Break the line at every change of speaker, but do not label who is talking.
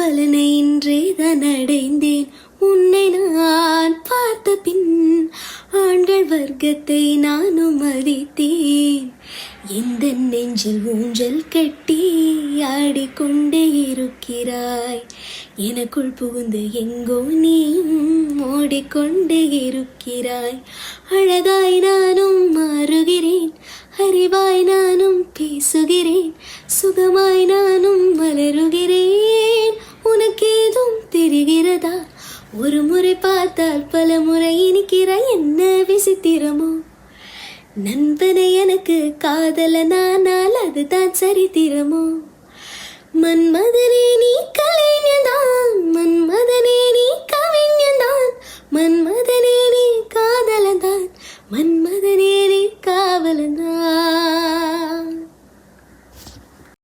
பலனை இன்றே தான் அடைந்தேன். உன்னை நான் பார்த்த பின் ஆண்கள் வர்க்கத்தை நானும் மதித்தேன். எந்த நெஞ்சில் ஊஞ்சல் கட்டி ஆடிக்கொண்டே இருக்கிறாய். எனக்குள் புகுந்து எங்கோ நீயும் ஓடிக்கொண்டே இருக்கிறாய். அழகாய் நானும் மாறுகிறேன், அறிவாய் நானும் பேசுகிறேன், சுகமாய் நானும் வளருகிறேன். உனக்கேதும் தெரிகிறதா? ஒரு முறை பார்த்தால் பல முறை இனிக்கிற என்ன விசித்திரமோ? நண்பனை எனக்கு காதலனானால் அதுதான் சரித்திரமோ? மன்மதனே நீ